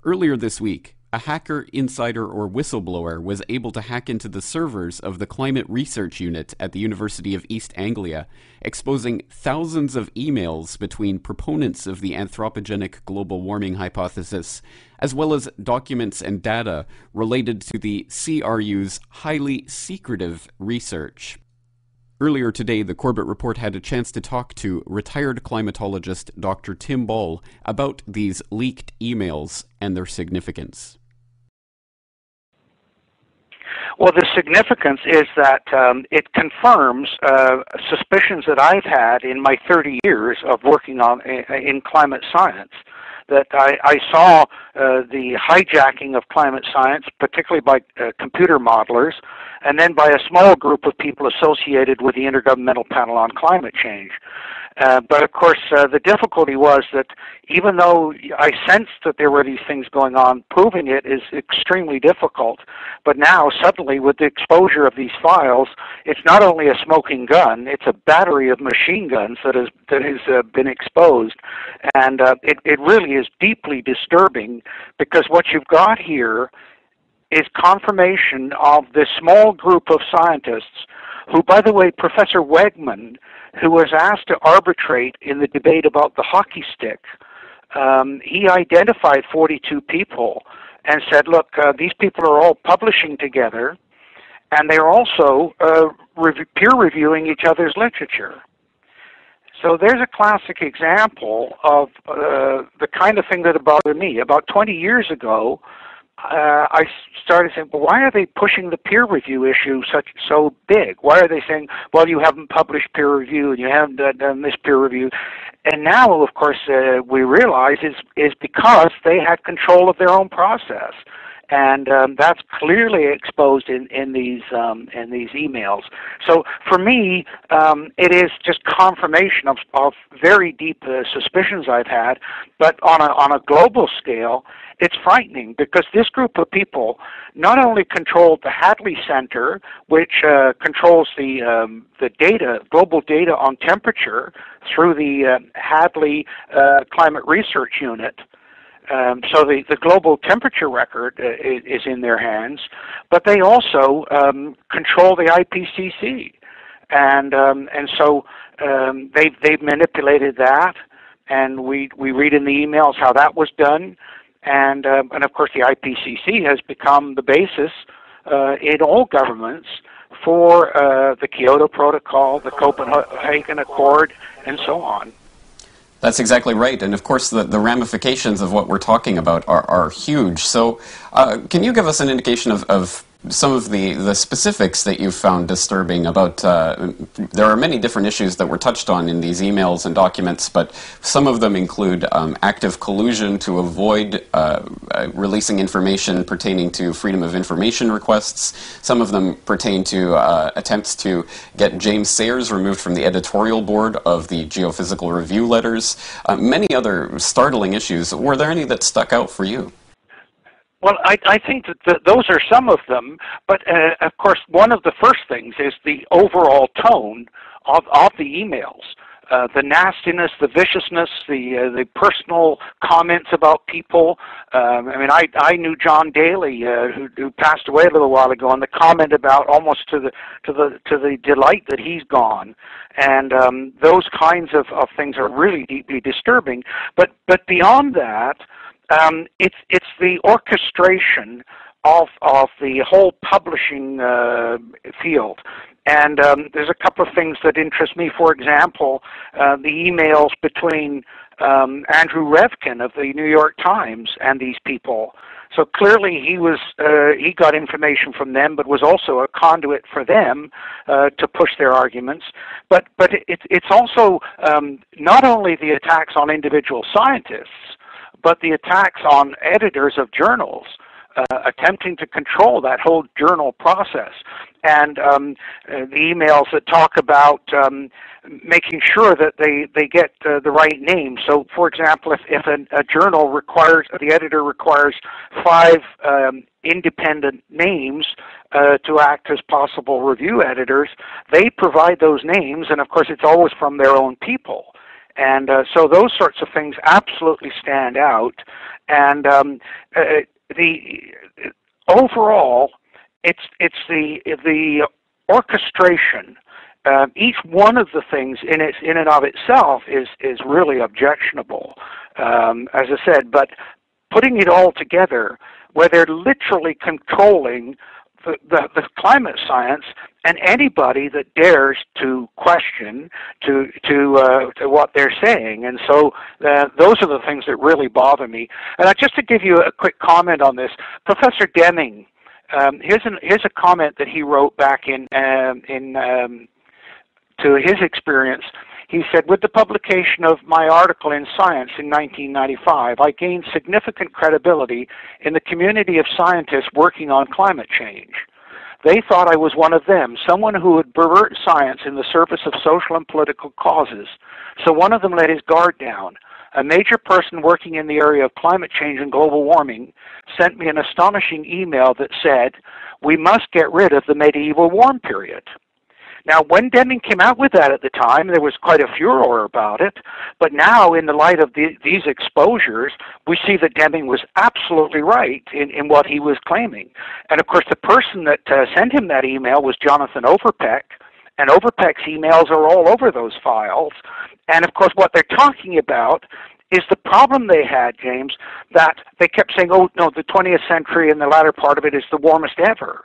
Earlier this week, a hacker, insider, or whistleblower was able to hack into the servers of the Climate Research Unit at the University of East Anglia, exposing thousands of emails between proponents of the anthropogenic global warming hypothesis, as well as documents and data related to the CRU's highly secretive research. Earlier today, the Corbett Report had a chance to talk to retired climatologist Dr. Tim Ball about these leaked emails and their significance. Well, the significance is that it confirms suspicions that I've had in my 30 years of working in climate science. That I saw the hijacking of climate science, particularly by computer modelers, and then by a small group of people associated with the Intergovernmental Panel on Climate Change. But of course, the difficulty was that even though I sensed that there were these things going on, proving it is extremely difficult. But now, suddenly, with the exposure of these files, it's not only a smoking gun, it's a battery of machine guns that has been exposed. And it really is deeply disturbing, because what you've got here is confirmation of this small group of scientists who, by the way, Professor Wegman, who was asked to arbitrate in the debate about the hockey stick, he identified 42 people and said, look, these people are all publishing together, and they're also peer reviewing each other's literature. So there's a classic example of the kind of thing that bothered me. About 20 years ago, I started saying, well, why are they pushing the peer review issue so big? Why are they saying, well, you haven't published peer review and you haven't done this peer review? And now, of course, we realize is because they had control of their own process. And that's clearly exposed in these emails. So for me, it is just confirmation of very deep suspicions I've had. But on a global scale, it's frightening, because this group of people not only controlled the Hadley Center, which controls the data, global data on temperature through the Hadley Climate Research Unit. So the global temperature record is in their hands, but they also control the IPCC, and so they've manipulated that, and we read in the emails how that was done, and of course the IPCC has become the basis in all governments for the Kyoto Protocol, the Copenhagen Accord, and so on. That's exactly right. And of course, the ramifications of what we're talking about are huge. So can you give us an indication of some of the specifics that you've found disturbing about, there are many different issues that were touched on in these emails and documents, but some of them include active collusion to avoid releasing information pertaining to freedom of information requests. Some of them pertain to attempts to get James Sayers removed from the editorial board of the Geophysical Review letters. Many other startling issues. Were there any that stuck out for you? Well, I think that those are some of them, but of course one of the first things is the overall tone of the emails. The nastiness, the viciousness, the personal comments about people. I mean, I knew John Daly, who passed away a little while ago, and the comment about almost to the delight that he's gone, and those kinds of things are really deeply disturbing. But beyond that, it's the orchestration of the whole publishing field. And there's a couple of things that interest me. For example, the emails between Andrew Revkin of the New York Times and these people. So clearly he got information from them, but was also a conduit for them to push their arguments. But it's also not only the attacks on individual scientists, but the attacks on editors of journals, attempting to control that whole journal process. And the emails that talk about making sure that they get the right name. So, for example, if a journal requires, the editor requires 5 independent names to act as possible review editors, they provide those names, and of course it's always from their own people. And so those sorts of things absolutely stand out. And the overall, it's the orchestration. Each one of the things in and of itself is really objectionable, as I said. But putting it all together, where they're literally controlling the climate science, and anybody that dares to question to what they're saying. And so those are the things that really bother me. And just to give you a quick comment on this, Professor Deming, here's a comment that he wrote back in to his experience. He said, with the publication of my article in Science in 1995, I gained significant credibility in the community of scientists working on climate change. They thought I was one of them, someone who would pervert science in the service of social and political causes. So one of them let his guard down. A major person working in the area of climate change and global warming sent me an astonishing email that said, we must get rid of the medieval warm period. Now, when Deming came out with that at the time, there was quite a furor about it. But now, in the light of these exposures, we see that Deming was absolutely right in what he was claiming. And of course, the person that sent him that email was Jonathan Overpeck. And Overpeck's emails are all over those files. And of course, what they're talking about is the problem they had, James, that they kept saying, oh, no, the 20th century and the latter part of it is the warmest ever.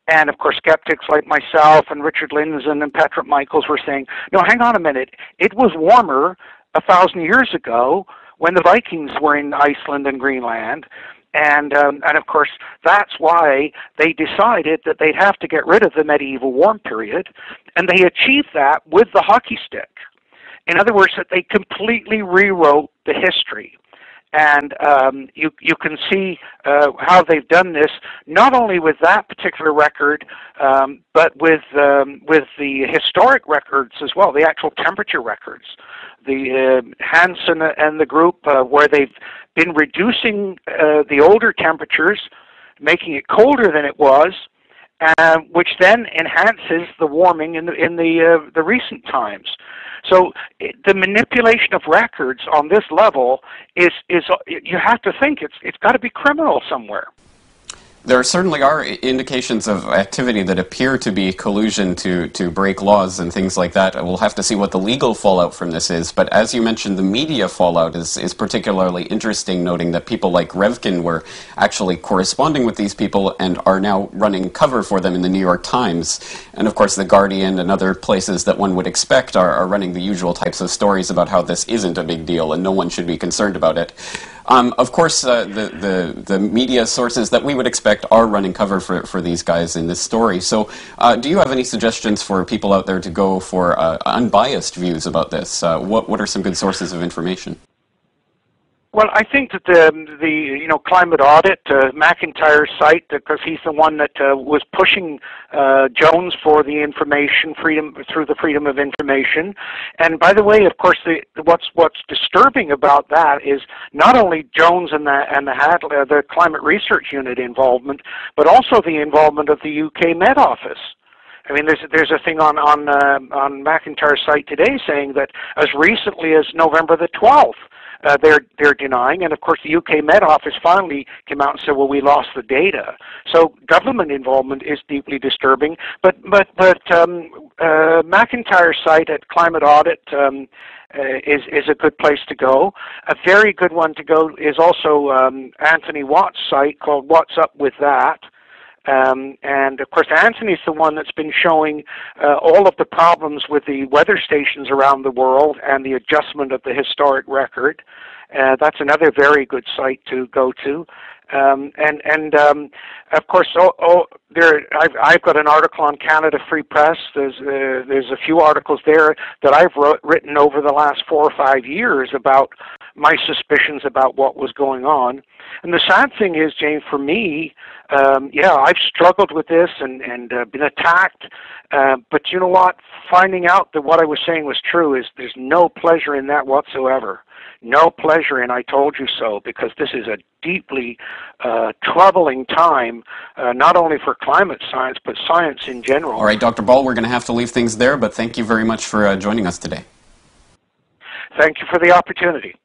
And, of course, skeptics like myself and Richard Lindzen and Patrick Michaels were saying, no, hang on a minute. It was warmer 1,000 years ago when the Vikings were in Iceland and Greenland. And of course, that's why they decided that they'd have to get rid of the medieval warm period. And they achieved that with the hockey stick. In other words, that they completely rewrote the history. And you can see how they've done this, not only with that particular record, but with the historic records as well, the actual temperature records. The Hansen and the group, where they've been reducing the older temperatures, making it colder than it was, which then enhances the warming in the recent times. So the manipulation of records on this level is you have to think it's got to be criminal somewhere. There certainly are indications of activity that appear to be collusion to break laws and things like that. We'll have to see what the legal fallout from this is. But as you mentioned, the media fallout is particularly interesting, noting that people like Revkin were actually corresponding with these people and are now running cover for them in the New York Times. And of course, The Guardian and other places that one would expect are running the usual types of stories about how this isn't a big deal and no one should be concerned about it. Of course, the media sources that we would expect are running cover for these guys in this story. So do you have any suggestions for people out there to go for unbiased views about this? What are some good sources of information? Well, I think that the Climate Audit, McIntyre's site, because he's the one that was pushing Jones for the information freedom through the Freedom of Information. And by the way, of course, what's disturbing about that is not only Jones and the Climate Research Unit involvement, but also the involvement of the UK Met Office. I mean, there's a thing on McIntyre's site today saying that as recently as November the 12th. They're denying, and of course the UK Met Office finally came out and said, "Well, we lost the data." So government involvement is deeply disturbing. But McIntyre's site at Climate Audit is a good place to go. A very good one to go is also Anthony Watt's site called "What's Up With That." And of course, Anthony's the one that's been showing all of the problems with the weather stations around the world and the adjustment of the historic record. That's another very good site to go to. Of course, I've got an article on Canada Free Press. There's a few articles there that I've written over the last 4 or 5 years about my suspicions about what was going on. And the sad thing is, James, for me, I've struggled with this and been attacked. But you know what? Finding out that what I was saying was true there's no pleasure in that whatsoever. No pleasure in "I told you so," because this is a deeply troubling time, not only for climate science, but science in general. All right, Dr. Ball, we're going to have to leave things there, but thank you very much for joining us today. Thank you for the opportunity.